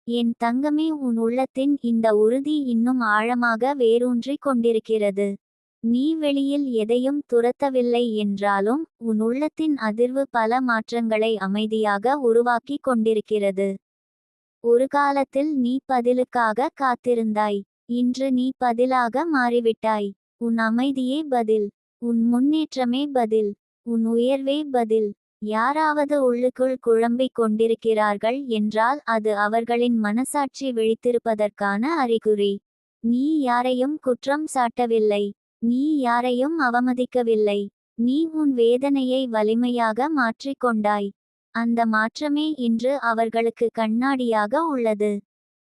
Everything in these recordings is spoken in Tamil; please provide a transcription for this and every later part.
என் தங்கமே, உன் உள்ளத்தின் இந்த உறுதி இன்னும் ஆழமாக வேரூன்றிக் கொண்டிருக்கிறது. நீ வெளியில் எதையும் துரத்தவில்லை என்றாலும் உன் உள்ளத்தின் அதிர்வு பல மாற்றங்களை அமைதியாக உருவாக்கிக் கொண்டிருக்கிறது. ஒரு காலத்தில் நீ பதிலுக்காக காத்திருந்தாய். இன்று நீ பதிலாக மாறிவிட்டாய். உன் அமைதியே பதில். உன் முன்னேற்றமே பதில். உன் உயர்வே பதில். யாராவது உள்ளுக்குள் குழம்பிக் கொண்டிருக்கிறார்கள் என்றால் அது அவர்களின் மனசாட்சி விழித்திருப்பதற்கான அறிகுறி. நீ யாரையும் குற்றம் சாட்டவில்லை. நீ யாரையும் அவமதிக்கவில்லை. நீ உன் வேதனையை வலிமையாக மாற்றிக் கொண்டாய். அந்த மாற்றமே இன்று அவர்களுக்கு கண்ணாடியாக உள்ளது.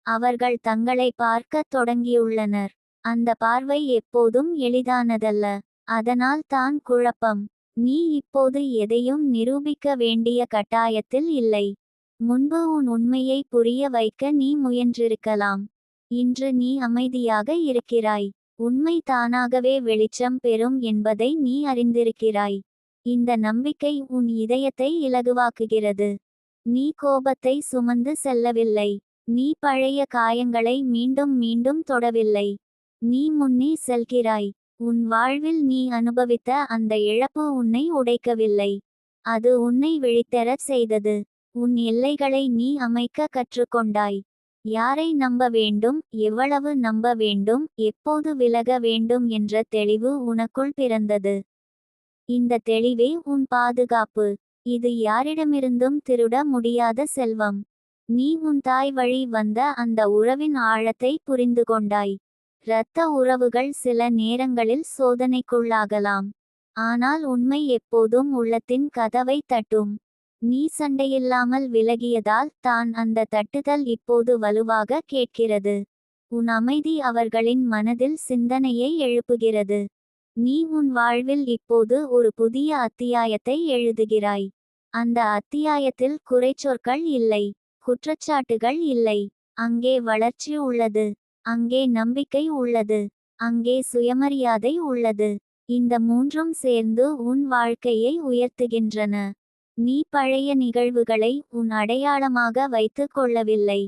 அவர்கள் தங்களை பார்க்கத் தொடங்கியுள்ளனர். அந்த பார்வை எப்போதும் எளிதானதல்ல. அதனால் தான் குழப்பம். நீ இப்போது எதையும் நிரூபிக்க வேண்டிய கட்டாயத்தில் இல்லை. முன்பு உன் உண்மையை புரிய வைக்க நீ முயன்றிருக்கலாம். இன்று நீ அமைதியாக இருக்கிறாய். உண்மை தானாகவே வெளிச்சம் பெறும் என்பதை நீ அறிந்திருக்கிறாய். இந்த நம்பிக்கை உன் இதயத்தை இலகுவாக்குகிறது. நீ கோபத்தை சுமந்து செல்லவில்லை. நீ பழைய காயங்களை மீண்டும் மீண்டும் தொடவில்லை. நீ முன்னே செல்கிறாய். உன் வாழ்வில் நீ அனுபவித்த அந்த இழப்பு உன்னை உடைக்கவில்லை. அது உன்னை விழித்தெழச் செய்தது. உன் எல்லைகளை நீ அமைக்க கற்றுக்கொண்டாய். யாரை நம்ப வேண்டும், எவ்வளவு நம்ப வேண்டும், எப்போது விலக வேண்டும் என்ற தெளிவு உனக்குள் பிறந்தது. இந்த தெளிவே உன் பாதுகாப்பு. இது யாரிடமிருந்தும் திருட முடியாத செல்வம். நீ உன் தாய் வழி வந்த அந்த உறவின் ஆழத்தை புரிந்து கொண்டாய். இரத்த உறவுகள் சில நேரங்களில் சோதனைக்குள்ளாகலாம். ஆனால் உண்மை எப்போதும் உள்ளத்தின் கதவை தட்டும். நீ சண்டையில்லாமல் விலகியதால் தான் அந்த தட்டுதல் இப்போது வலுவாக கேட்கிறது. உன் அமைதி அவர்களின் மனதில் சிந்தனையை எழுப்புகிறது. நீ உன் வாழ்வில் இப்போது ஒரு புதிய அத்தியாயத்தை எழுதுகிறாய். அந்த அத்தியாயத்தில் குறைச்சொற்கள் இல்லை. குற்றச்சாட்டுகள் இல்லை. அங்கே வளர்ச்சி உள்ளது. அங்கே நம்பிக்கை உள்ளது. அங்கே சுயமரியாதை உள்ளது. இந்த மூன்றும் சேர்ந்து உன் வாழ்க்கையை உயர்த்துகின்றன. நீ பழைய நிகழ்வுகளை உன் அடையாளமாக வைத்துக் கொள்ளவில்லை.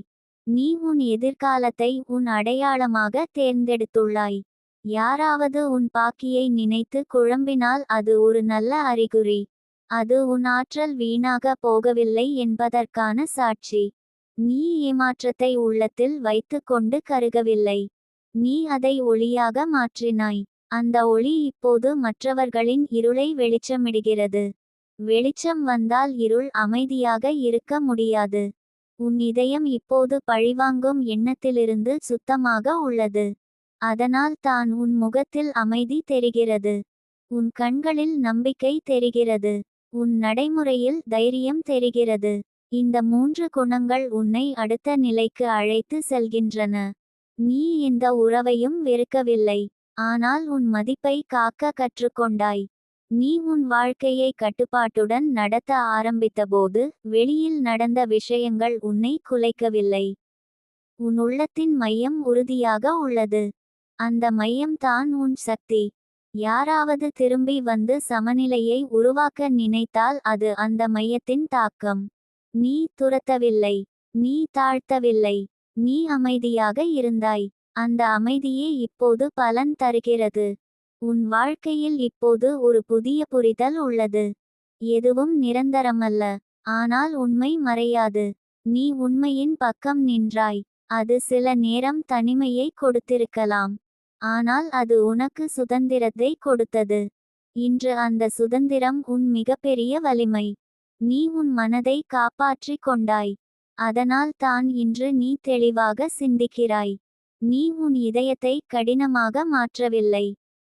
நீ உன் எதிர்காலத்தை உன் அடையாளமாக தேர்ந்தெடுத்துள்ளாய். யாராவது உன் பாக்கியை நினைத்து குழம்பினால் அது ஒரு நல்ல அறிகுறி. அது உன் ஆற்றல் வீணாக போகவில்லை என்பதற்கான சாட்சி. நீ ஏமாற்றத்தை உள்ளத்தில் வைத்துக்கொண்டு கருகவில்லை. நீ அதை ஒளியாக மாற்றினாய். அந்த ஒளி இப்போது மற்றவர்களின் இருளை வெளிச்சமிடுகிறது. வெளிச்சம் வந்தால் இருள் அமைதியாக இருக்க முடியாது. உன் இதயம் இப்போது பழிவாங்கும் எண்ணத்திலிருந்து சுத்தமாக உள்ளது. அதனால் தான் உன் முகத்தில் அமைதி தெரிகிறது. உன் கண்களில் நம்பிக்கை தெரிகிறது. உன் நடைமுறையில் தைரியம் தெரிகிறது. இந்த மூன்று குணங்கள் உன்னை அடுத்த நிலைக்கு அழைத்து செல்கின்றன. நீ எந்த உறவையும் வெறுக்கவில்லை. ஆனால் உன் மதிப்பை காக்க கற்றுக்கொண்டாய். நீ உன் வாழ்க்கையை கட்டுப்பாட்டுடன் நடத்த ஆரம்பித்தபோது வெளியில் நடந்த விஷயங்கள் உன்னை குலைக்கவில்லை. உன் உள்ளத்தின் மையம் உறுதியாக உள்ளது. அந்த மையம் தான் உன் சக்தி. யாராவது திரும்பி வந்து சமநிலையை உருவாக்க நினைத்தால் அது அந்த மையத்தின் தாக்கம். நீ துரத்தவில்லை. நீ தாழ்த்தவில்லை. நீ அமைதியாக இருந்தாய். அந்த அமைதியே இப்போது பலன் தருகிறது. உன் வாழ்க்கையில் இப்போது ஒரு புதிய புரிதல் உள்ளது. எதுவும் நிரந்தரமல்ல. ஆனால் உண்மை மறையாது. நீ உண்மையின் பக்கம் நின்றாய். அது சில நேரம் தனிமையை கொடுத்திருக்கலாம். ஆனால் அது உனக்கு சுதந்திரத்தை கொடுத்தது. இன்று அந்த சுதந்திரம் உன் மிகப்பெரிய வலிமை. நீ உன் மனதை காப்பாற்றிக் கொண்டாய். அதனால் தான் இன்று நீ தெளிவாக சிந்திக்கிறாய். நீ உன் இதயத்தை கடினமாக மாற்றவில்லை.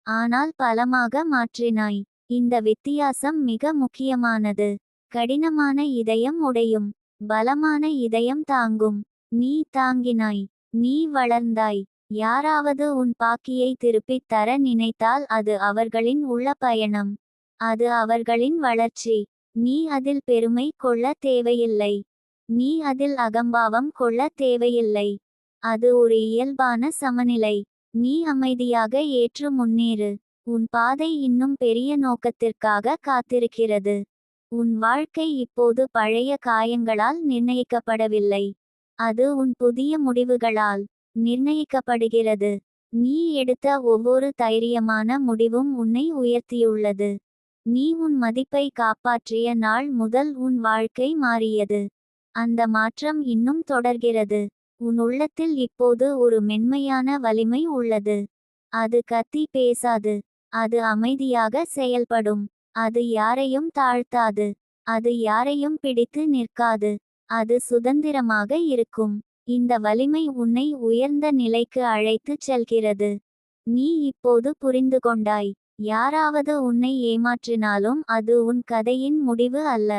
ஆனால் பலமாக மாற்றினாய். இந்த வித்தியாசம் மிக முக்கியமானது. கடினமான இதயம் உடையும். பலமான இதயம் தாங்கும். நீ தாங்கினாய். நீ வளர்ந்தாய். யாராவது உன் பாக்கியை திருப்பித் தர நினைத்தால் அது அவர்களின் உள்ள பயணம். அது அவர்களின் வளர்ச்சி. நீ அதில் பெருமை கொள்ள தேவையில்லை. நீ அதில் அகம்பாவம் கொள்ள தேவையில்லை. அது ஒரு இயல்பான சமநிலை. நீ அமைதியாக ஏற்று முன்னேறு. உன் பாதை இன்னும் பெரிய நோக்கத்திற்காக காத்திருக்கிறது. உன் வாழ்க்கை இப்போது பழைய காயங்களால் நிர்ணயிக்கப்படவில்லை. அது உன் புதிய முடிவுகளால் நிர்ணயிக்கப்படுகிறது. நீ எடுத்த ஒவ்வொரு தைரியமான முடிவும் உன்னை உயர்த்தியுள்ளது. நீ உன் மதிப்பை காப்பாற்றிய நாள் முதல் உன் வாழ்க்கை மாறியது. அந்த மாற்றம் இன்னும் தொடர்கிறது. உன் உள்ளத்தில் இப்போது ஒரு மென்மையான வலிமை உள்ளது. அது கத்தி பேசாது. அது அமைதியாக செயல்படும். அது யாரையும் தாழ்த்தாது. அது யாரையும் பிடித்து நிற்காது. அது சுதந்திரமாக இருக்கும். இந்த வலிமை உன்னை உயர்ந்த நிலைக்கு அழைத்துச் செல்கிறது. நீ இப்போது புரிந்து கொண்டாய். யாராவது உன்னை ஏமாற்றினாலும் அது உன் கதையின் முடிவு அல்ல.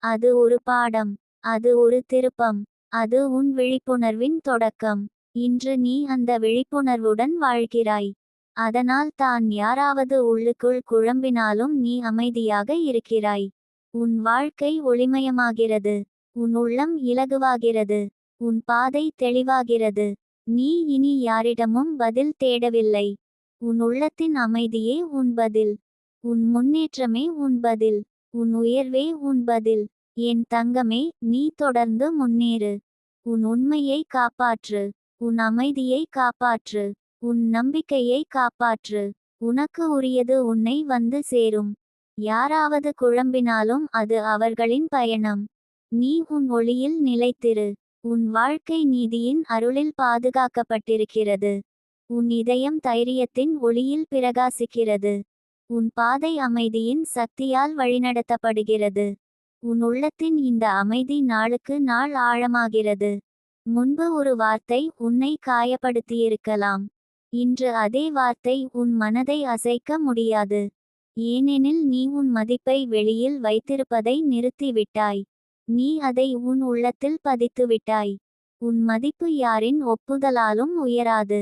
அது ஒரு பாடம். அது ஒரு திருப்பம். அது உன் விழிப்புணர்வின் தொடக்கம். இன்று நீ அந்த விழிப்புணர்வுடன் வாழ்கிறாய். அதனால் தான் யாராவது உள்ளுக்குள் குழம்பினாலும் நீ அமைதியாக இருக்கிறாய். உன் வாழ்க்கை ஒளிமயமாகிறது. உன் உள்ளம் இலகுவாகிறது. உன் பாதை தெளிவாகிறது. நீ இனி யாரிடமும் பதில் தேடவில்லை. உன் உள்ளத்தின் அமைதியே உன் பதில். உன் முன்னேற்றமே உன் பதில். உன் உயர்வே உன் பதில். என் தங்கமே, நீ தொடர்ந்து முன்னேறு. உன் உண்மையை காப்பாற்று. உன் அமைதியை காப்பாற்று. உன் நம்பிக்கையை காப்பாற்று. உனக்கு உரியது உன்னை வந்து சேரும். யாராவது குழம்பினாலும் அது அவர்களின் பயணம். நீ உன் ஒளியில் நிலைத்திரு. உன் வாழ்க்கை நீதியின் அருளில் பாதுகாக்கப்பட்டிருக்கிறது. உன் இதயம் தைரியத்தின் ஒளியில் பிரகாசிக்கிறது. உன் பாதை அமைதியின் சக்தியால் வழிநடத்தப்படுகிறது. உன் உள்ளத்தின் இந்த அமைதி நாளுக்கு நாள் ஆழமாகிறது. முன்பு ஒரு வார்த்தை உன்னை காயப்படுத்தியிருக்கலாம். இன்று அதே வார்த்தை உன் மனதை அசைக்க முடியாது. ஏனெனில் நீ உன் மதிப்பை வெளியில் வைத்திருப்பதை நிறுத்திவிட்டாய். நீ அதை உன் உள்ளத்தில் பதித்துவிட்டாய். உன் மதிப்பு யாரின் ஒப்புதலாலும் உயராது.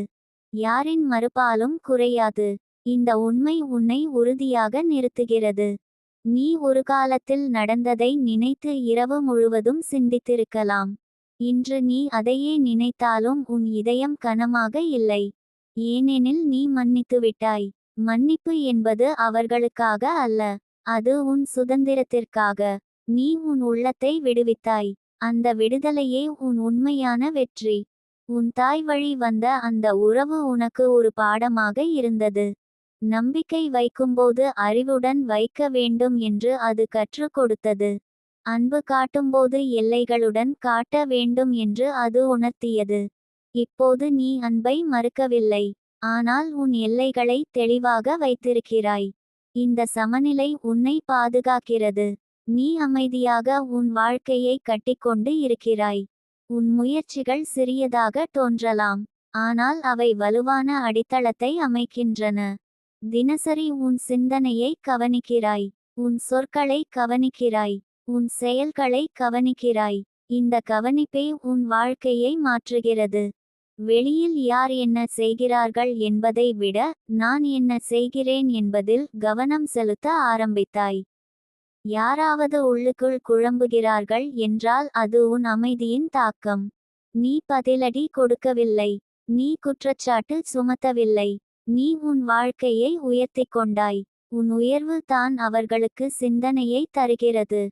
யாரின் மறுப்பாலும் குறையாது. இந்த உண்மை உன்னை உறுதியாக நிறுத்துகிறது. நீ ஒரு காலத்தில் நடந்ததை நினைத்து இரவு முழுவதும் சிந்தித்திருக்கலாம். இன்று நீ அதையே நினைத்தாலும் உன் இதயம் கனமாக இல்லை. ஏனெனில் நீ மன்னித்துவிட்டாய். மன்னிப்பு என்பது அவர்களுக்காக அல்ல. அது உன் சுதந்திரத்திற்காக. நீ உன் உள்ளத்தை விடுவித்தாய். அந்த விடுதலையே உன் உண்மையான வெற்றி. உன் தாய் வழி வந்த அந்த உறவு உனக்கு ஒரு பாடமாக இருந்தது. நம்பிக்கை வைக்கும்போது அறிவுடன் வைக்க வேண்டும் என்று அது கற்றுக் கொடுத்தது. அன்பு காட்டும்போது எல்லைகளுடன் காட்ட வேண்டும் என்று அது உணர்த்தியது. இப்போது நீ அன்பை மறுக்கவில்லை. ஆனால் உன் எல்லைகளை தெளிவாக வைத்திருக்கிறாய். இந்த சமநிலை உன்னை பாதுகாக்கிறது. நீ அமைதியாக உன் வாழ்க்கையை கட்டிக்கொண்டு இருக்கிறாய். உன் முயற்சிகள் சிறியதாக தோன்றலாம். ஆனால் அவை வலுவான அடித்தளத்தை அமைக்கின்றன. தினசரி உன் சிந்தனையை கவனிக்கிறாய். உன் சொற்களை கவனிக்கிறாய். உன் செயல்களை கவனிக்கிறாய். இந்த கவனிப்பே உன் வாழ்க்கையை மாற்றுகிறது. வெளியில் யார் என்ன செய்கிறார்கள் என்பதை விட நான் என்ன செய்கிறேன் என்பதில் கவனம் செலுத்த ஆரம்பித்தாய். யாராவது உள்ளுக்குள் குழம்புகிறார்கள் என்றால் அது உன் அமைதியின் தாக்கம். நீ பதிலடி கொடுக்கவில்லை. நீ குற்றச்சாட்டு சுமத்தவில்லை. நீ உன் வாழ்க்கையை உயர்த்திக் கொண்டாய். உன் உயர்வு தான் அவர்களுக்கு சிந்தனையை தருகிறது.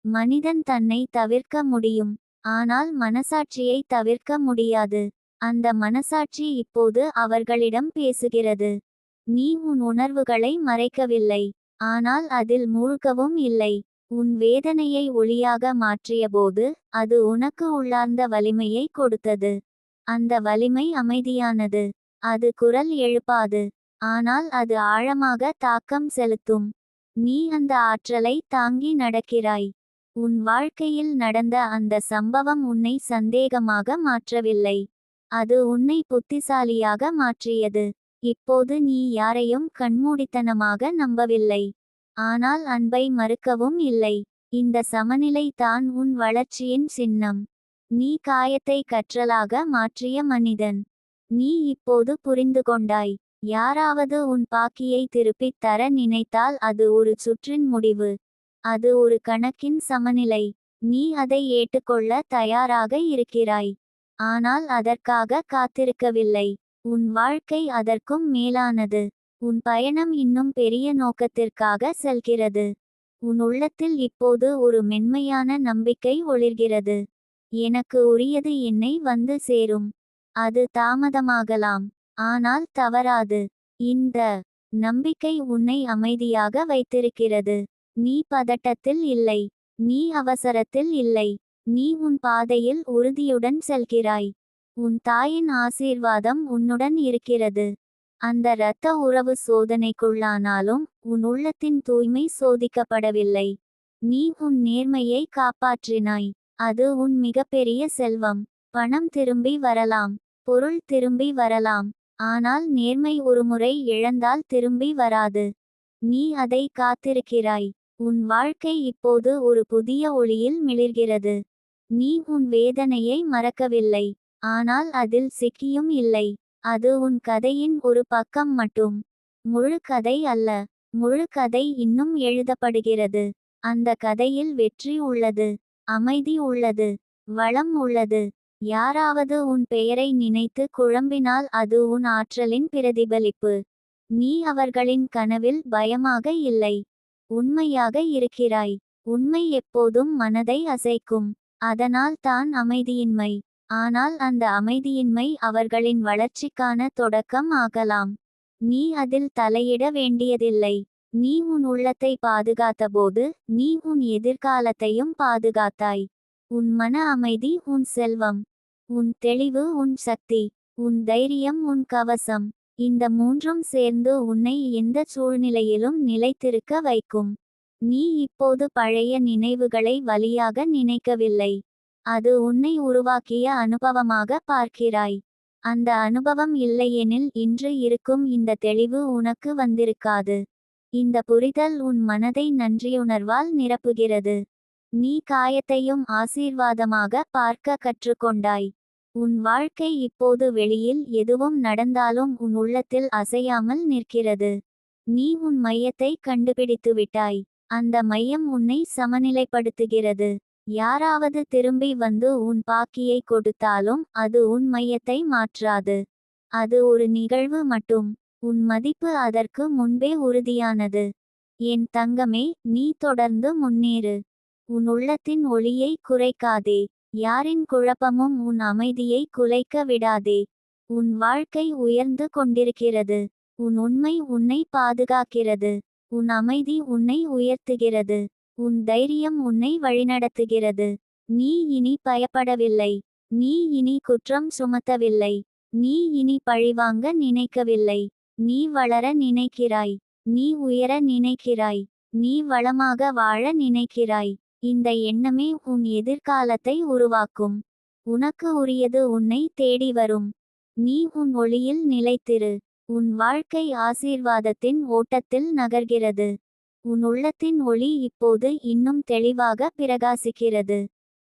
மனிதன் தன்னை தவிர்க்க முடியும். ஆனால் மனசாட்சியை தவிர்க்க முடியாது. அந்த மனசாட்சி இப்போது அவர்களிடம் பேசுகிறது. நீ உன் உணர்வுகளை மறைக்கவில்லை. ஆனால் அதில் மூழ்கவும் இல்லை. உன் வேதனையை ஒளியாக மாற்றியபோது அது உனக்கு உள்ளார்ந்த வலிமையை கொடுத்தது. அந்த வலிமை அமைதியானது. அது குரல் எழுப்பாது. ஆனால் அது ஆழமாக தாக்கம் செலுத்தும். நீ அந்த ஆற்றலை தாங்கி நடக்கிறாய். உன் வாழ்க்கையில் நடந்த அந்த சம்பவம் உன்னை சந்தேகமாக மாற்றவில்லை. அது உன்னை புத்திசாலியாக மாற்றியது. இப்போது நீ யாரையும் கண்மூடித்தனமாக நம்பவில்லை. ஆனால் அன்பை மறுக்கவும் இல்லை. இந்த சமநிலை தான் உன் வளர்ச்சியின் சின்னம். நீ காயத்தை கற்றலாக மாற்றிய மனிதன். நீ இப்போது புரிந்து கொண்டாய். யாராவது உன் பாக்கியை திருப்பித் தர நினைத்தால் அது ஒரு சுற்றின் முடிவு. அது ஒரு கணக்கின் சமநிலை. நீ அதை ஏற்றுக்கொள்ள தயாராக இருக்கிறாய். ஆனால் அதற்காக காத்திருக்கவில்லை. உன் வாழ்க்கை அதற்கும் மேலானது. உன் பயணம் இன்னும் பெரிய நோக்கத்திற்காக செல்கிறது. உன் உள்ளத்தில் இப்போது ஒரு மென்மையான நம்பிக்கை ஒளிர்கிறது. எனக்கு உரியது என்னை வந்து சேரும். அது தாமதமாகலாம், ஆனால் தவறாது. இந்த நம்பிக்கை உன்னை அமைதியாக வைத்திருக்கிறது. நீ பதட்டத்தில் இல்லை. நீ அவசரத்தில் இல்லை. நீ உன் பாதையில் உறுதியுடன் செல்கிறாய். உன் தாயின் ஆசீர்வாதம் உன்னுடன் இருக்கிறது. அந்த இரத்த உறவு சோதனைக்குள்ளானாலும் உன் உள்ளத்தின் தூய்மை சோதிக்கப்படவில்லை. நீ உன் நேர்மையை காப்பாற்றினாய். அது உன் மிகப்பெரிய செல்வம். பணம் திரும்பி வரலாம், பொருள் திரும்பி வரலாம், ஆனால் நேர்மை ஒருமுறை இழந்தால் திரும்பி வராது. நீ அதை காத்திருக்கிறாய். உன் வாழ்க்கை இப்போது ஒரு புதிய ஒளியில் மிளிர்கிறது. நீ உன் வேதனையை மறக்கவில்லை, ஆனால் அதில் சிக்கியும் இல்லை. அது உன் கதையின் ஒரு பக்கம் மட்டும். முழு கதை அல்ல. முழு கதை இன்னும் எழுதப்படுகிறது. அந்த கதையில் வெற்றி உள்ளது, அமைதி உள்ளது, வளம் உள்ளது. யாராவது உன் பெயரை நினைத்து குழம்பினால் அது உன் ஆற்றலின் பிரதிபலிப்பு. நீ அவர்களின் கனவில் பயமாக இல்லை. உண்மையாக இருக்கிறாய். உண்மை எப்போதும் மனதை அசைக்கும். அதனால் தான் அமைதியின்மை. ஆனால் அந்த அமைதியின்மை அவர்களின் வளர்ச்சிக்கான தொடக்கம் ஆகலாம். நீ அதில் தலையிட வேண்டியதில்லை. நீ உன் உள்ளத்தை பாதுகாத்தபோது நீ உன் எதிர்காலத்தையும் பாதுகாத்தாய். உன் மன அமைதி உன் செல்வம். உன் தெளிவு உன் சக்தி. உன் தைரியம் உன் கவசம். இந்த மூன்றும் சேர்ந்து உன்னை எந்த சூழ்நிலையிலும் நிலைத்திருக்க வைக்கும். நீ இப்போது பழைய நினைவுகளை வலியாக நினைக்கவில்லை. அது உன்னை உருவாக்கிய அனுபவமாக பார்க்கிறாய். அந்த அனுபவம் இல்லையெனில் இன்று இருக்கும் இந்த தெளிவு உனக்கு வந்திருக்காது. இந்த புரிதல் உன் மனதை நன்றியுணர்வால் நிரப்புகிறது. நீ காயத்தையும் ஆசீர்வாதமாக பார்க்க கற்றுக்கொண்டாய். உன் வாழ்க்கை இப்போது வெளியில் எதுவும் நடந்தாலும் உன் உள்ளத்தில் அசையாமல் நிற்கிறது. நீ உன் மையத்தை கண்டுபிடித்துவிட்டாய். அந்த மையம் உன்னை சமநிலைப்படுத்துகிறது. யாராவது திரும்பி வந்து உன் பாக்கியை கொடுத்தாலும் அது உன் மையத்தை மாற்றாது. அது ஒரு நிகழ்வு மட்டும். உன் மதிப்பு அதற்கு முன்பே உறுதியானது. என் தங்கமே, நீ தொடர்ந்து முன்னேறு. உன் உள்ளத்தின் ஒளியை குறைக்காதே. யாரின் குழப்பமும் உன் அமைதியை குலைக்க விடாதே. உன் வாழ்க்கை உயர்ந்து கொண்டிருக்கிறது. உன் உண்மை உன்னை பாதுகாக்கிறது. உன் அமைதி உன்னை உயர்த்துகிறது. உன் தைரியம் உன்னை வழிநடத்துகிறது. நீ இனி பயப்படவில்லை. நீ இனி குற்றம் சுமத்தவில்லை. நீ இனி பழிவாங்க நினைக்கவில்லை. நீ வளர நினைக்கிறாய். நீ உயர நினைக்கிறாய். நீ வளமாக வாழ நினைக்கிறாய். இந்த எண்ணமே உன் எதிர்காலத்தை உருவாக்கும். உனக்கு உரியது உன்னை தேடி வரும். நீ உன் ஒளியில் நிலைத்திரு. உன் வாழ்க்கை ஆசீர்வாதத்தின் ஓட்டத்தில் நகர்கிறது. உன் உள்ளத்தின் ஒளி இப்போது இன்னும் தெளிவாக பிரகாசிக்கிறது.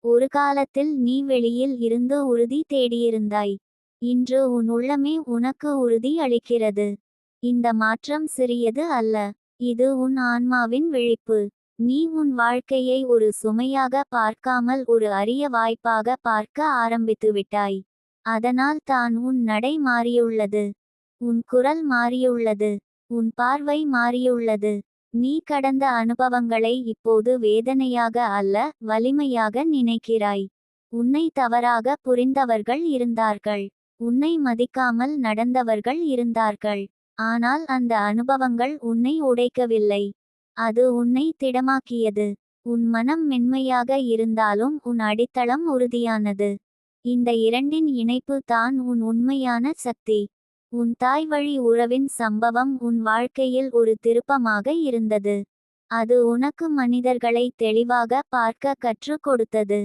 ஒரு காலத்தில் நீ வெளியில் இருந்து உறுதி தேடியிருந்தாய். இன்று உன் உள்ளமே உனக்கு உறுதி அளிக்கிறது. இந்த மாற்றம் சிறியது அல்ல. இது உன் ஆன்மாவின் விழிப்பு. நீ உன் வாழ்க்கையை ஒரு சுமையாக பார்க்காமல் ஒரு அரிய வாய்ப்பாக பார்க்க ஆரம்பித்துவிட்டாய். அதனால் தான் உன் நடை மாறியுள்ளது. உன் குரல் மாறியுள்ளது. உன் பார்வை மாறியுள்ளது. நீ கடந்த அனுபவங்களை இப்போது வேதனையாக அல்ல, வலிமையாக நினைக்கிறாய். உன்னை தவறாக புரிந்தவர்கள் இருந்தார்கள். உன்னை மதிக்காமல் நடந்தவர்கள் இருந்தார்கள். ஆனால் அந்த அனுபவங்கள் உன்னை உடைக்கவில்லை. அது உன்னை திடமாக்கியது. உன் மனம் மென்மையாக இருந்தாலும் உன் அடித்தளம் உறுதியானது. இந்த இரண்டின் இணைப்பு தான் உன் உண்மையான சக்தி. உன் தாய் வழி உறவின் சம்பவம் உன் வாழ்க்கையில் ஒரு திருப்பமாக இருந்தது. அது உனக்கு மனிதர்களை தெளிவாக பார்க்க கற்றுக் கொடுத்தது.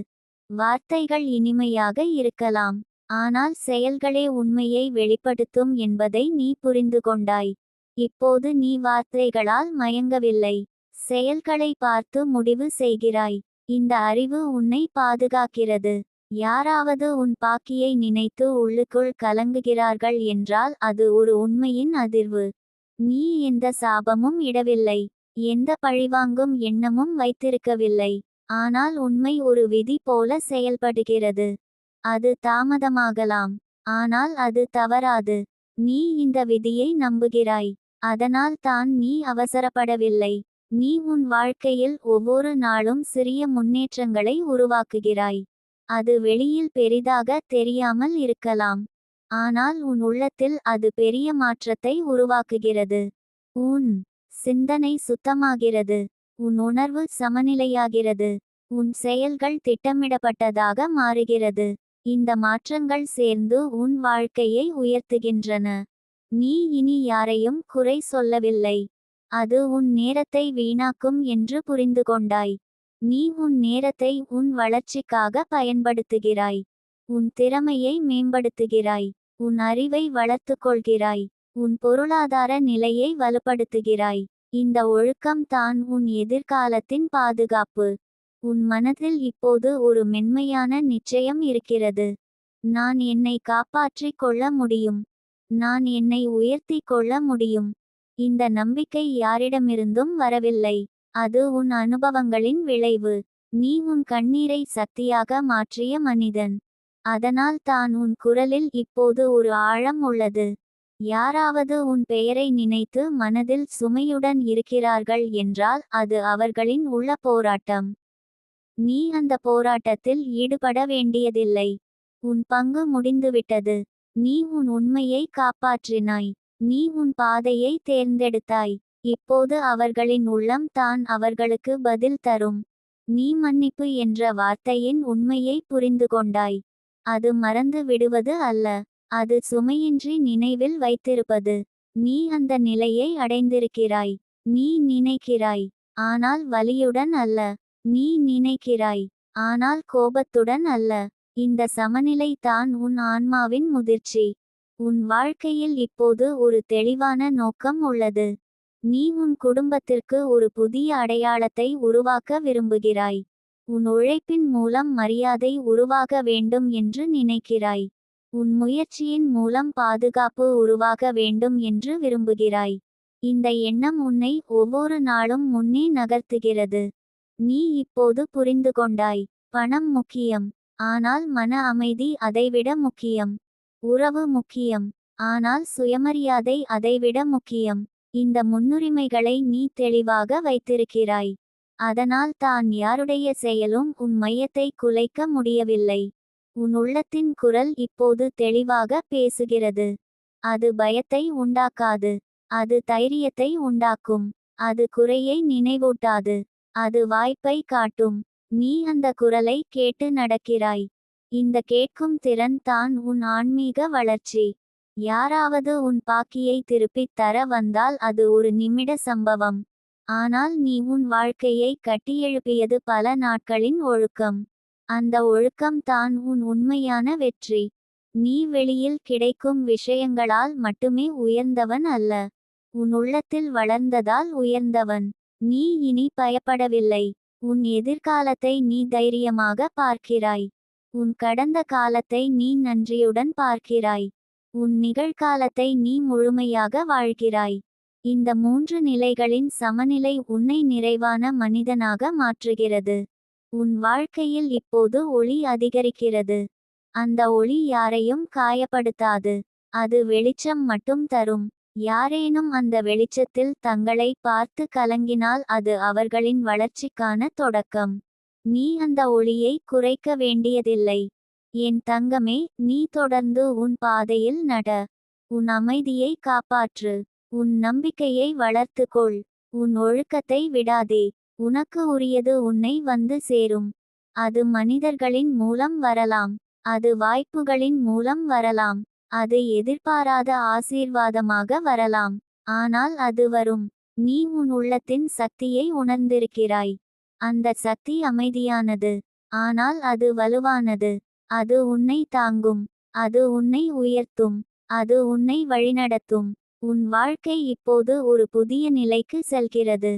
வார்த்தைகள் இனிமையாக இருக்கலாம், ஆனால் செயல்களே உண்மையை வெளிப்படுத்தும் என்பதை நீ புரிந்து கொண்டாய். இப்போது நீ வார்த்தைகளால் மயங்கவில்லை, செயல்களை பார்த்து முடிவு செய்கிறாய். இந்த அறிவு உன்னை பாதுகாக்கிறது. யாராவது உன் பாக்கியை நினைத்து உள்ளுக்குள் கலங்குகிறார்கள் என்றால் அது ஒரு உண்மையின் அதிர்வு. நீ எந்த சாபமும் இடவில்லை, எந்த பழிவாங்கும் எண்ணமும் வைத்திருக்கவில்லை. ஆனால் உண்மை ஒரு விதி போல செயல்படுகிறது. அது தாமதமாகலாம், ஆனால் அது தவறாது. நீ இந்த விதியை நம்புகிறாய். அதனால் தான் நீ அவசரப்படவில்லை. நீ உன் வாழ்க்கையில் ஒவ்வொரு நாளும் சிறிய முன்னேற்றங்களை உருவாக்குகிறாய். அது வெளியில் பெரிதாக தெரியாமல் இருக்கலாம். ஆனால் உன் உள்ளத்தில் அது பெரிய மாற்றத்தை உருவாக்குகிறது. உன் சிந்தனை சுத்தமாகிறது. உன் உணர்வு சமநிலையாகிறது. உன் செயல்கள் திட்டமிடப்பட்டதாக மாறுகிறது. இந்த மாற்றங்கள் சேர்ந்து உன் வாழ்க்கையை உயர்த்துகின்றன. நீ இனி யாரையும் குறை சொல்லவில்லை. அது உன் நேரத்தை வீணாக்கும் என்று புரிந்து கொண்டாய். நீ உன் நேரத்தை உன் வளர்ச்சிக்காக பயன்படுத்துகிறாய். உன் திறமையை மேம்படுத்துகிறாய். உன் அறிவை வளர்த்துக் கொள்கிறாய். உன் பொருளாதார நிலையை வலுப்படுத்துகிறாய். இந்த ஒழுக்கம் தான் உன் எதிர்காலத்தின் பாதுகாப்பு. உன் மனதில் இப்போது ஒரு மென்மையான நிச்சயம் இருக்கிறது. நான் என்னை காப்பாற்றிக் கொள்ள முடியும். நான் என்னை உயர்த்திக் கொள்ள முடியும். இந்த நம்பிக்கை யாரிடமிருந்தும் வரவில்லை. அது உன் அனுபவங்களின் விளைவு. நீ உன் கண்ணீரை சக்தியாக மாற்றிய மனிதன். அதனால் தான் உன் குரலில் இப்போது ஒரு ஆழம் உள்ளது. யாராவது உன் பெயரை நினைத்து மனதில் சுமையுடன் இருக்கிறார்கள் என்றால் அது அவர்களின் உள்ள போராட்டம். நீ அந்த போராட்டத்தில் ஈடுபட வேண்டியதில்லை. உன் பங்கு முடிந்துவிட்டது. நீ உன் உண்மையை காப்பாற்றினாய். நீ உன் பாதையை தேர்ந்தெடுத்தாய். இப்போது அவர்களின் உள்ளம் தான் அவர்களுக்கு பதில் தரும். நீ மன்னிப்பு என்ற வார்த்தையின் உண்மையை புரிந்து கொண்டாய். அது மறந்து விடுவது அல்ல. அது சுமையின்றி நினைவில் வைத்திருப்பது. நீ அந்த நிலையை அடைந்திருக்கிறாய். நீ நினைக்கிறாய். ஆனால் வலியுடன் அல்ல. நீ நினைக்கிறாய். ஆனால் கோபத்துடன் அல்ல. இந்த சமநிலை தான் உன் ஆன்மாவின் முதிர்ச்சி. உன் வாழ்க்கையில் இப்போது ஒரு தெளிவான நோக்கம் உள்ளது. நீ உன் குடும்பத்திற்கு ஒரு புதிய அடையாளத்தை உருவாக்க விரும்புகிறாய். உன் உழைப்பின் மூலம் மரியாதை உருவாக வேண்டும் என்று நினைக்கிறாய். உன் முயற்சியின் மூலம் பாதுகாப்பு உருவாக வேண்டும் என்று விரும்புகிறாய். இந்த எண்ணம் உன்னை ஒவ்வொரு நாளும் முன்னே நகர்த்துகிறது. நீ இப்போது புரிந்து கொண்டாய். பணம் முக்கியம். ஆனால் மன அமைதி அதைவிட முக்கியம். உறவு முக்கியம். ஆனால் சுயமரியாதை அதைவிட முக்கியம். இந்த முன்னுரிமைகளை நீ தெளிவாக வைத்திருக்கிறாய். அதனால் தான் யாருடைய செயலும் உன் மையத்தை குலைக்க முடியவில்லை. உன் உள்ளத்தின் குரல் இப்போது தெளிவாக பேசுகிறது. அது பயத்தை உண்டாக்காது. அது தைரியத்தை உண்டாக்கும். அது குறையை நினைவூட்டாது. அது வாய்ப்பை காட்டும். நீ அந்த குரலை கேட்டு நடக்கிறாய். இந்த கேட்கும் திறன் தான் உன் ஆன்மீக வளர்ச்சி. யாராவது உன் பாக்கியை திருப்பித் தர வந்தால் அது ஒரு நிமிட சம்பவம். ஆனால் நீ உன் வாழ்க்கையை கட்டியெழுப்பியது பல நாட்களின் ஒழுக்கம். அந்த ஒழுக்கம் தான் உன் உண்மையான வெற்றி. நீ வெளியில் கிடைக்கும் விஷயங்களால் மட்டுமே உயர்ந்தவன் அல்ல. உன் உள்ளத்தில் வளர்ந்ததால் உயர்ந்தவன். நீ இனி பயப்படவில்லை. உன் எதிர்காலத்தை நீ தைரியமாக பார்க்கிறாய். உன் கடந்த காலத்தை நீ நன்றியுடன் பார்க்கிறாய். உன் நிகழ்காலத்தை நீ முழுமையாக வாழ்கிறாய். இந்த 3 நிலைகளின் சமநிலை உன்னை நிறைவான மனிதனாக மாற்றுகிறது. உன் வாழ்க்கையில் இப்போது ஒளி அதிகரிக்கிறது. அந்த ஒளி யாரையும் காயப்படுத்தாது. அது வெளிச்சம் மட்டும் தரும். யாரேனும் அந்த வெளிச்சத்தில் தங்களை பார்த்து கலங்கினால் அது அவர்களின் வளர்ச்சிக்கான தொடக்கம். நீ அந்த ஒளியை குறைக்க வேண்டியதில்லை. என் தங்கமே, நீ தொடர்ந்து உன் பாதையில் நட. உன் அமைதியை காப்பாற்று. உன் நம்பிக்கையை வளர்த்துக்கொள். உன் ஒழுக்கத்தை விடாதே. உனக்கு உரியது உன்னை வந்து சேரும். அது மனிதர்களின் மூலம் வரலாம். அது வாய்ப்புகளின் மூலம் வரலாம். அது எதிர்பாராத ஆசீர்வாதமாக வரலாம். ஆனால் அது வரும். நீ உன் உள்ளத்தின் சக்தியை உணர்ந்திருக்கிறாய். அந்த சக்தி அமைதியானது. ஆனால் அது வலுவானது. அது உன்னை தாங்கும். அது உன்னை உயர்த்தும். அது உன்னை வழிநடத்தும். உன் வாழ்க்கை இப்போது ஒரு புதிய நிலைக்கு செல்கிறது.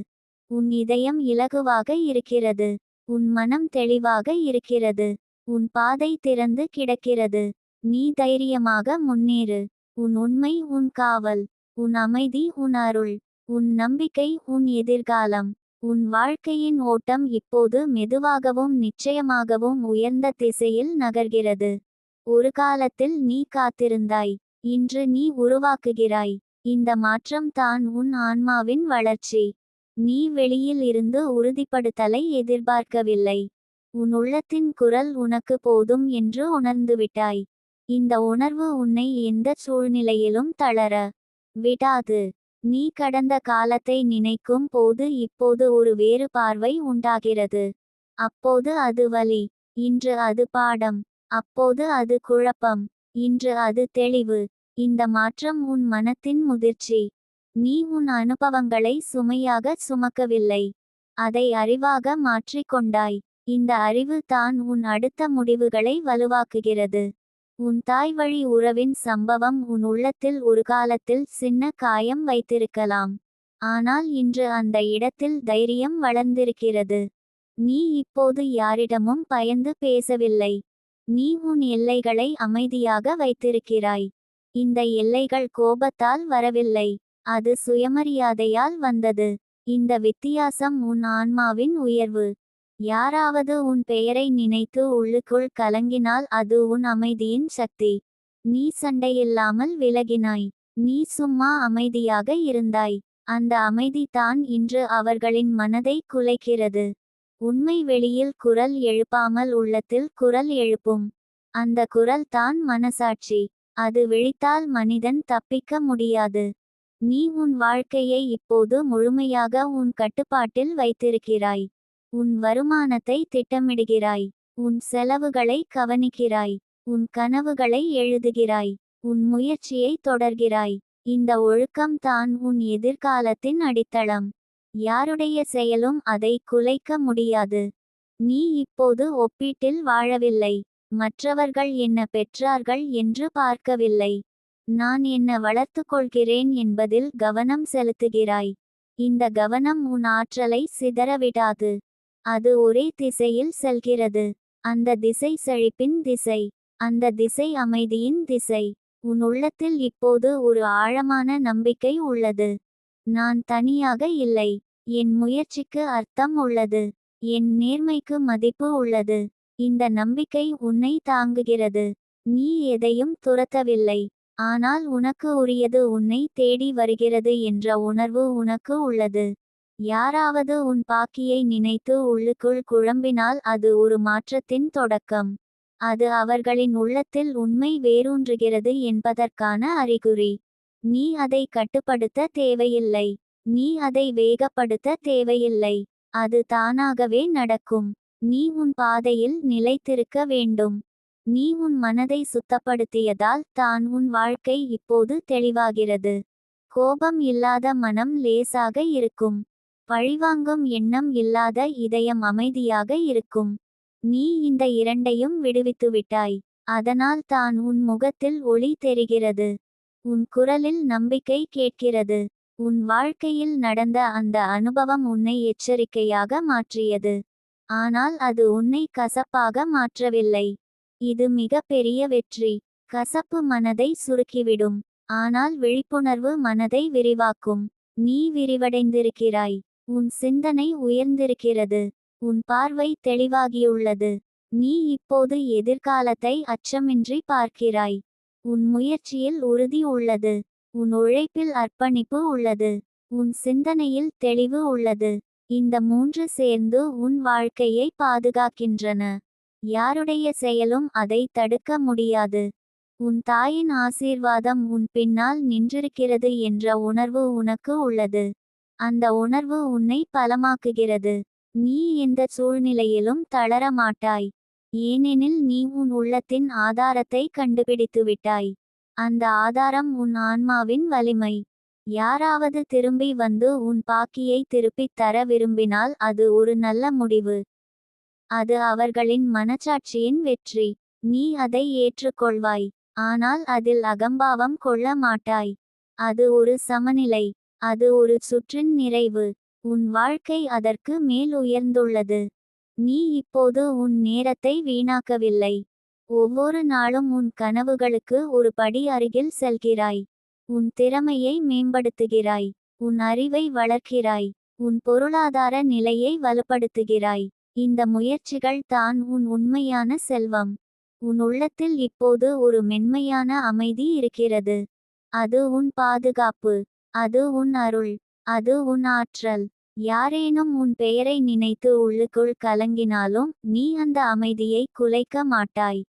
உன் இதயம் இலகுவாக இருக்கிறது. உன் மனம் தெளிவாக இருக்கிறது. உன் பாதை திறந்து கிடக்கிறது. நீ தைரியமாக முன்னேறு. உன் உண்மை உன் காவல். உன் அமைதி உன் அருள். உன் நம்பிக்கை உன் எதிர்காலம். உன் வாழ்க்கையின் ஓட்டம் இப்போது மெதுவாகவும் நிச்சயமாகவும் உயர்ந்த திசையில் நகர்கிறது. ஒரு காலத்தில் நீ காத்திருந்தாய். இன்று நீ உருவாக்குகிறாய். இந்த மாற்றம் தான் உன் ஆன்மாவின் வளர்ச்சி. நீ வெளியில் இருந்து உறுதிப்படுத்தலை எதிர்பார்க்கவில்லை. உன் உள்ளத்தின் குரல் உனக்கு போதும் என்று உணர்ந்துவிட்டாய். இந்த உணர்வு உன்னை எந்த சூழ்நிலையிலும் தளர விடாது. நீ கடந்த காலத்தை நினைக்கும் போது இப்போது ஒரு வேறு பார்வை உண்டாகிறது. அப்போது அது வலி, இன்று அது பாடம். அப்போது அது குழப்பம், இன்று அது தெளிவு. இந்த மாற்றம் உன் மனத்தின் முதிர்ச்சி. நீ உன் அனுபவங்களை சுமையாக சுமக்கவில்லை, அதை அறிவாக மாற்றிக் கொண்டாய். இந்த அறிவு தான் உன் அடுத்த முடிவுகளை வலுவாக்குகிறது. உன் தாய் வழி உறவின் சம்பவம் உன் உள்ளத்தில் ஒரு காலத்தில் சின்ன காயம் வைத்திருக்கலாம். ஆனால் இன்று அந்த இடத்தில் தைரியம் வளர்ந்திருக்கிறது. நீ இப்போது யாரிடமும் பயந்து பேசவில்லை. நீ உன் எல்லைகளை அமைதியாக வைத்திருக்கிறாய். இந்த எல்லைகள் கோபத்தால் வரவில்லை, அது சுயமரியாதையால் வந்தது. இந்த வித்தியாசம் உன் ஆன்மாவின் உயர்வு. யாராவது உன் பெயரை நினைத்து உள்ளுக்குள் கலங்கினால் அது உன் அமைதியின் சக்தி. நீ சண்டையில்லாமல் விலகினாய். நீ சும்மா அமைதியாக இருந்தாய். அந்த அமைதி தான் இன்று அவர்களின் மனதை குலைக்கிறது. உண்மை வெளியில் குரல் எழுப்பாமல் உள்ளத்தில் குரல் எழுப்பும். அந்த குரல் தான் மனசாட்சி. அது விழித்தால் மனிதன் தப்பிக்க முடியாது. நீ உன் வாழ்க்கையை இப்போது முழுமையாக உன் கட்டுப்பாட்டில் வைத்திருக்கிறாய். உன் வருமானத்தை திட்டமிடுகிறாய். உன் செலவுகளை கவனிக்கிறாய். உன் கனவுகளை எழுதுகிறாய். உன் முயற்சியை தொடர்கிறாய். இந்த ஒழுக்கம் தான் உன் எதிர்காலத்தின் அடித்தளம். யாருடைய செயலும் அதை குலைக்க முடியாது. நீ இப்போது ஒப்பீட்டில் வாழவில்லை. மற்றவர்கள் என்ன பெற்றார்கள் என்று பார்க்கவில்லை. நான் என்ன வளர்த்துக் கொள்கிறேன் என்பதில் கவனம் செலுத்துகிறாய். இந்த கவனம் உன் ஆற்றலை சிதறவிடாது. அது ஒரே திசையில் செல்கிறது. அந்த திசை செழிப்பின் திசை. அந்த திசை அமைதியின் திசை. உன் உள்ளத்தில் இப்போது ஒரு ஆழமான நம்பிக்கை உள்ளது. நான் தனியாக இல்லை. என் முயற்சிக்கு அர்த்தம் உள்ளது. என் நேர்மைக்கு மதிப்பு உள்ளது. இந்த நம்பிக்கை உன்னை தாங்குகிறது. நீ எதையும் துரத்தவில்லை, ஆனால் உனக்கு உரியது உன்னை தேடி வருகிறது என்ற உணர்வு உனக்கு உள்ளது. யாராவது உன் பாக்கியை நினைத்து உள்ளுக்குள் குழம்பினால் அது ஒரு மாற்றத்தின் தொடக்கம். அது அவர்களின் உள்ளத்தில் உண்மை வேரூன்றுகிறது என்பதற்கான அறிகுறி. நீ அதை கட்டுப்படுத்த தேவையில்லை. நீ அதை வேகப்படுத்த தேவையில்லை. அது தானாகவே நடக்கும். நீ உன் பாதையில் நிலைத்திருக்க வேண்டும். நீ உன் மனதை சுத்தப்படுத்தியதால் தான் உன் வாழ்க்கை இப்போது தெளிவாகிறது. கோபம் இல்லாத மனம் லேசாக இருக்கும். பழிவாங்கும் எண்ணம் இல்லாத இதயம் அமைதியாக இருக்கும். நீ இந்த இரண்டையும் விடுவித்துவிட்டாய். அதனால் தான் உன் முகத்தில் ஒளி தெரிகிறது. உன் குரலில் நம்பிக்கை கேட்கிறது. உன் வாழ்க்கையில் நடந்த அந்த அனுபவம் உன்னை எச்சரிக்கையாக மாற்றியது. ஆனால் அது உன்னை கசப்பாக மாற்றவில்லை. இது மிக பெரிய வெற்றி. கசப்பு மனதை சுருக்கிவிடும், ஆனால் விழிப்புணர்வு மனதை விரிவாக்கும். நீ விரிவடைந்திருக்கிறாய். உன் சிந்தனை உயர்ந்திருக்கிறது. உன் பார்வை தெளிவாகியுள்ளது. நீ இப்போது எதிர்காலத்தை அச்சமின்றி பார்க்கிறாய். உன் முயற்சியில் உறுதி உள்ளது. உன் உழைப்பில் அர்ப்பணிப்பு உள்ளது. உன் சிந்தனையில் தெளிவு உள்ளது. இந்த மூன்று சேர்ந்து உன் வாழ்க்கையை பாதுகாக்கின்றன. யாருடைய செயலும் அதை தடுக்க முடியாது. உன் தாயின் ஆசீர்வாதம் உன் பின்னால் நின்றிருக்கிறது என்ற உணர்வு உனக்கு உள்ளது. அந்த உணர்வு உன்னை பலமாக்குகிறது. நீ எந்த சூழ்நிலையிலும் தளர மாட்டாய். ஏனெனில் நீ உன் உள்ளத்தின் ஆதாரத்தை கண்டுபிடித்துவிட்டாய். அந்த ஆதாரம் உன் ஆன்மாவின் வலிமை. யாராவது திரும்பி வந்து உன் பாக்கியை திருப்பித் தர விரும்பினால் அது ஒரு நல்ல முடிவு. அது அவர்களின் மனச்சாட்சியின் வெற்றி. நீ அதை ஏற்றுக்கொள்வாய், ஆனால் அதில் அகம்பாவம் கொள்ள மாட்டாய். அது ஒரு சமநிலை. அது ஒரு சுற்றின் நிறைவு. உன் வாழ்க்கை அதற்கு மேல் உயர்ந்துள்ளது. நீ இப்போது உன் நேரத்தை வீணாக்கவில்லை. ஒவ்வொரு நாளும் உன் கனவுகளுக்கு ஒரு படி அருகில் செல்கிறாய். உன் திறமையை மேம்படுத்துகிறாய். உன் அறிவை வளர்க்கிறாய். உன் பொருளாதார நிலையை வலுப்படுத்துகிறாய். இந்த முயற்சிகள் தான் உன் உண்மையான செல்வம். உன் உள்ளத்தில் இப்போது ஒரு மென்மையான அமைதி இருக்கிறது. அது உன் பாதுகாப்பு. அது உன் அருள். அது உன் ஆற்றல். யாரேனும் உன் பெயரை நினைத்து உள்ளுக்குள் கலங்கினாலும் நீ அந்த அமைதியை குலைக்க மாட்டாய்.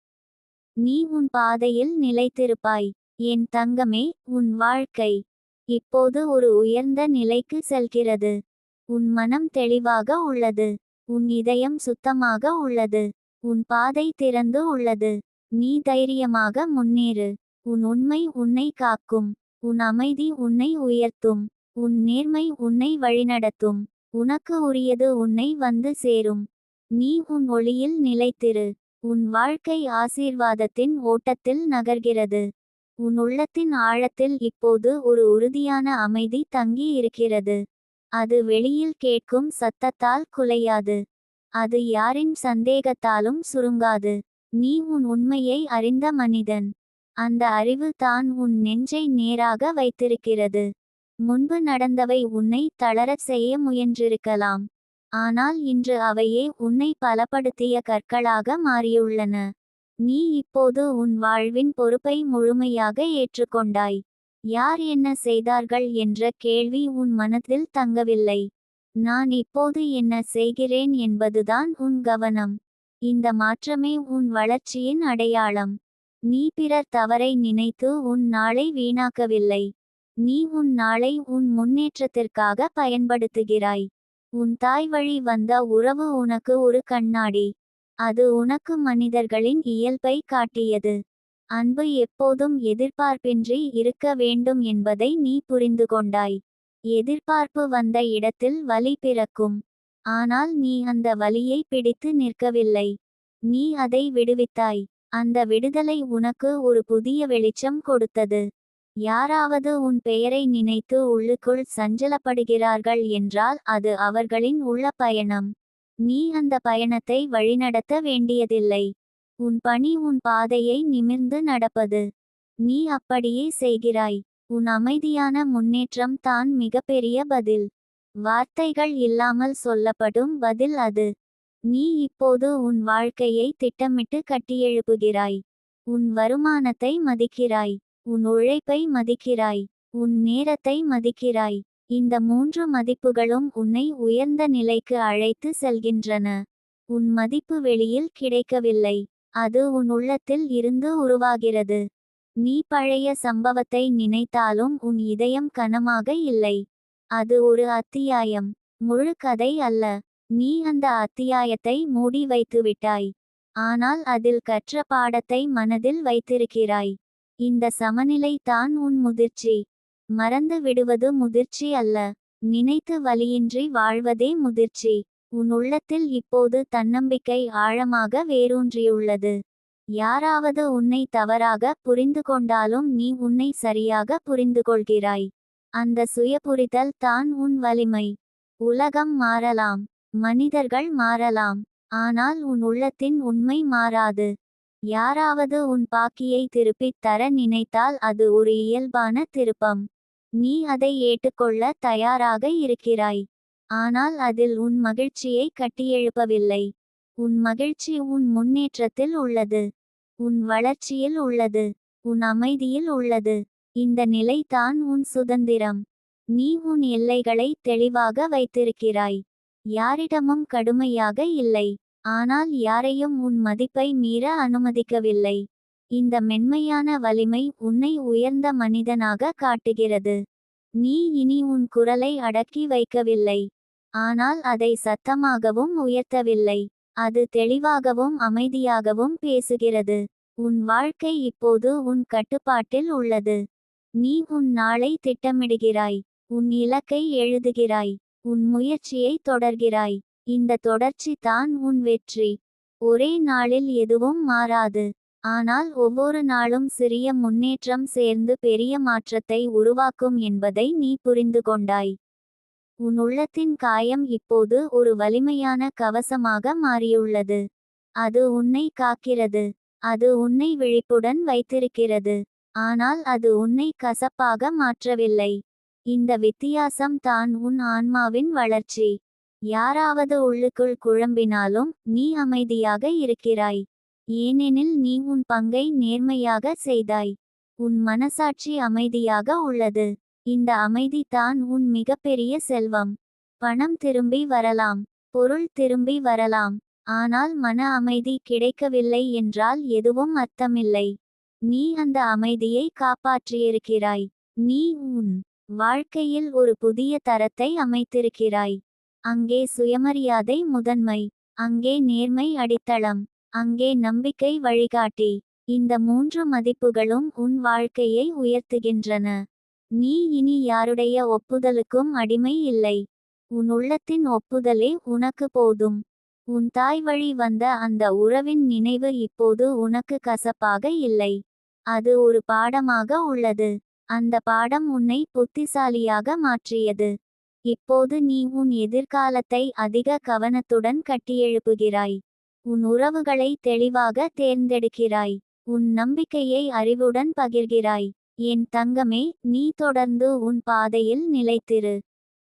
நீ உன் பாதையில் நிலைத்திருப்பாய். என் தங்கமே, உன் வாழ்க்கை இப்போது ஒரு உயர்ந்த நிலைக்கு செல்கிறது. உன் மனம் தெளிவாக உள்ளது. உன் இதயம் சுத்தமாக உள்ளது. உன் பாதை திறந்து உள்ளது. நீ தைரியமாக முன்னேறு. உன் உண்மை உன்னை காக்கும். உன் அமைதி உன்னை உயர்த்தும். உன் நேர்மை உன்னை வழிநடத்தும். உனக்கு உரியது உன்னை வந்து சேரும். நீ உன் ஒளியில் நிலைத்திரு. உன் வாழ்க்கை ஆசீர்வாதத்தின் ஓட்டத்தில் நகர்கிறது. உன் உள்ளத்தின் ஆழத்தில் இப்போது ஒரு உறுதியான அமைதி தங்கி இருக்கிறது. அது வெளியில் கேட்கும் சத்தத்தால் குலையாது. அது யாரின் சந்தேகத்தாலும் சுருங்காது. நீ உன் உண்மையை அறிந்த மனிதன். அந்த அறிவு தான் உன் நெஞ்சை நேராக வைத்திருக்கிறது. முன்பு நடந்தவை உன்னை தளரச் செய்ய முயன்றிருக்கலாம். ஆனால் இன்று அவையே உன்னை பலப்படுத்திய கற்களாக மாறியுள்ளன. நீ இப்போது உன் வாழ்வின் பொறுப்பை முழுமையாக ஏற்றுக்கொண்டாய். யார் என்ன செய்தார்கள் என்ற கேள்வி உன் மனதில் தங்கவில்லை. நான் இப்போது என்ன செய்கிறேன் என்பதுதான் உன் கவனம். இந்த மாற்றமே உன் வளர்ச்சியின் அடையாளம். நீ பிறர் தவறை நினைத்து உன் நாளை வீணாக்கவில்லை. நீ உன் நாளை உன் முன்னேற்றத்திற்காக பயன்படுத்துகிறாய். உன் தாய் வழி வந்த உறவு உனக்கு ஒரு கண்ணாடி. அது உனக்கு மனிதர்களின் இயல்பை காட்டியது. அன்பு எப்போதும் எதிர்பார்ப்பின்றி இருக்க வேண்டும் என்பதை நீ புரிந்து கொண்டாய். எதிர்பார்ப்பு வந்த இடத்தில் வலி பிறக்கும். ஆனால் நீ அந்த வலியை பிடித்து நிற்கவில்லை. நீ அதை விடுவித்தாய். அந்த விடுதலை உனக்கு ஒரு புதிய வெளிச்சம் கொடுத்தது. யாராவது உன் பெயரை நினைத்து உள்ளுக்குள் சஞ்சலப்படுகிறார்கள் என்றால் அது அவர்களின் உள்ள பயணம். நீ அந்த பயணத்தை வழிநடத்த வேண்டியதில்லை. உன் பணி உன் பாதையை நிமிர்ந்து நடப்பது. நீ அப்படியே செய்கிறாய். உன் அமைதியான முன்னேற்றம் தான் மிகப்பெரிய பதில். வார்த்தைகள் இல்லாமல் சொல்லப்படும் பதில் அது. நீ இப்போது உன் வாழ்க்கையை திட்டமிட்டு கட்டியெழுப்புகிறாய். உன் வருமானத்தை மதிக்கிறாய். உன் உழைப்பை மதிக்கிறாய். உன் நேரத்தை மதிக்கிறாய். இந்த 3 மதிப்புகளும் உன்னை உயர்ந்த நிலைக்கு அழைத்து செல்கின்றன. உன் மதிப்பு வெளியில் கிடைக்கவில்லை. அது உன் உள்ளத்தில் இருந்து உருவாகிறது. நீ பழைய சம்பவத்தை நினைத்தாலும் உன் இதயம் கனமாக இல்லை. அது ஒரு அத்தியாயம். முழு கதை அல்ல. நீ அந்த அத்தியாயத்தை மூடி வைத்துவிட்டாய். ஆனால் அதில் கற்ற பாடத்தை மனதில் வைத்திருக்கிறாய். இந்த சமநிலை தான் உன் முதிர்ச்சி. மறந்து விடுவது முதிர்ச்சி அல்ல. நினைத்து வலியின்றி வாழ்வதே முதிர்ச்சி. உன் உள்ளத்தில் இப்போது தன்னம்பிக்கை ஆழமாக வேரூன்றியுள்ளது. யாராவது உன்னை தவறாக புரிந்து கொண்டாலும் நீ உன்னை சரியாக புரிந்துகொள்கிறாய். அந்த சுயபுரிதல் தான் உன் வலிமை. உலகம் மாறலாம். மனிதர்கள் மாறலாம். ஆனால் உன் உள்ளத்தின் உண்மை மாறாது. யாராவது உன் பாக்கியை திருப்பித் தர நினைத்தால் அது ஒரு இயல்பான திருப்பம். நீ அதை ஏற்றுக்கொள்ள தயாராக இருக்கிறாய். ஆனால் அதில் உன் மகிழ்ச்சியை கட்டியெழுப்பவில்லை. உன் மகிழ்ச்சி உன் முன்னேற்றத்தில் உள்ளது. உன் வளர்ச்சியில் உள்ளது. உன் அமைதியில் உள்ளது. இந்த நிலை தான் உன் சுதந்திரம். நீ உன் எல்லைகளை தெளிவாக வைத்திருக்கிறாய். யாரிடமும் கடுமையாக இல்லை. ஆனால் யாரையும் உன் மதிப்பை மீற அனுமதிக்கவில்லை. இந்த மென்மையான வலிமை உன்னை உயர்ந்த மனிதனாக காட்டுகிறது. நீ இனி உன் குரலை அடக்கி வைக்கவில்லை. ஆனால் அதை சத்தமாகவும் உயர்த்தவில்லை. அது தெளிவாகவும் அமைதியாகவும் பேசுகிறது. உன் வாழ்க்கை இப்போது உன் கட்டுப்பாட்டில் உள்ளது. நீ உன் நாளை திட்டமிடுகிறாய். உன் இலக்கை எழுதுகிறாய். உன் முயற்சியை தொடர்கிறாய். இந்த தொடர்ச்சி தான் உன் வெற்றி. ஒரே நாளில் எதுவும் மாறாது. ஆனால் ஒவ்வொரு நாளும் சிறிய முன்னேற்றம் சேர்ந்து பெரிய மாற்றத்தை உருவாக்கும் என்பதை நீ புரிந்து கொண்டாய். உன் உள்ளத்தின் காயம் இப்போது ஒரு வலிமையான கவசமாக மாறியுள்ளது. அது உன்னை காக்கிறது. அது உன்னை விழிப்புடன் வைத்திருக்கிறது. ஆனால் அது உன்னை கசப்பாக மாற்றவில்லை. இந்த வித்தியாசம் தான் உன் ஆன்மாவின் வளர்ச்சி. யாராவது உள்ளுக்குள் குழம்பினாலும் நீ அமைதியாக இருக்கிறாய். ஏனெனில் நீ உன் பங்கை நேர்மையாக செய்தாய். உன் மனசாட்சி அமைதியாக உள்ளது. இந்த அமைதி தான் உன் மிகப்பெரிய செல்வம். பணம் திரும்பி வரலாம், பொருள் திரும்பி வரலாம். ஆனால் மன அமைதி கிடைக்கவில்லை என்றால் எதுவும் அர்த்தமில்லை. நீ அந்த அமைதியை காப்பாற்றியிருக்கிறாய். நீ உன் வாழ்க்கையில் ஒரு புதிய தரத்தை அமைத்திருக்கிறாய். அங்கே சுயமரியாதை முதன்மை. அங்கே நேர்மை அடித்தளம். அங்கே நம்பிக்கை வழிகாட்டி. இந்த 3 மதிப்புகளும் உன் வாழ்க்கையை உயர்த்துகின்றன. நீ இனி யாருடைய ஒப்புதலுக்கும் அடிமை இல்லை. உன் உள்ளத்தின் ஒப்புதலே உனக்கு போதும். உன் தாய் வழி வந்த அந்த உறவின் நினைவு இப்போது உனக்கு கசப்பாக இல்லை. அது ஒரு பாடமாக உள்ளது. அந்த பாடம் உன்னை புத்திசாலியாக மாற்றியது. இப்போது நீ உன் எதிர்காலத்தை அதிக கவனத்துடன் கட்டியெழுப்புகிறாய். உன் உறவுகளை தெளிவாக தேர்ந்தெடுக்கிறாய். உன் நம்பிக்கையை அறிவுடன் பகிர்கிறாய். என் தங்கமே, நீ தொடர்ந்து உன் பாதையில் நிலைத்திரு.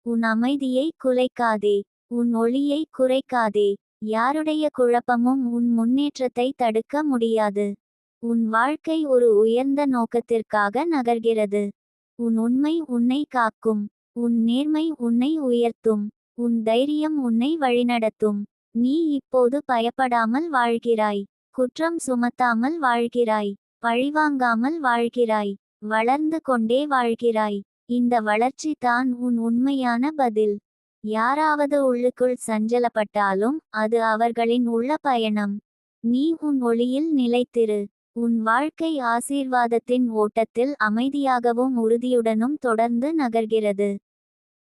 உன் அமைதியை குலைக்காதே. உன் ஒளியை குறைக்காதே. யாருடைய குழப்பமும் உன் முன்னேற்றத்தை தடுக்க முடியாது. உன் வாழ்க்கை ஒரு உயர்ந்த நோக்கத்திற்காக நகர்கிறது. உன் உண்மை உன்னை காக்கும். உன் நேர்மை உன்னை உயர்த்தும். உன் தைரியம் உன்னை வழிநடத்தும். நீ இப்போது பயப்படாமல் வாழ்கிறாய். குற்றம் சுமத்தாமல் வாழ்கிறாய். பழிவாங்காமல் வாழ்கிறாய். வளர்ந்து கொண்டே வாழ்கிறாய். இந்த வளர்ச்சி தான் உன் உண்மையான பதில். யாராவது உள்ளுக்குள் சஞ்சலப்பட்டாலும் அது அவர்களின் உள்ள பயணம். நீ உன் ஒளியில் நிலைத்திரு. உன் வாழ்க்கை ஆசீர்வாதத்தின் ஓட்டத்தில் அமைதியாகவும் உறுதியுடனும் தொடர்ந்து நகர்கிறது.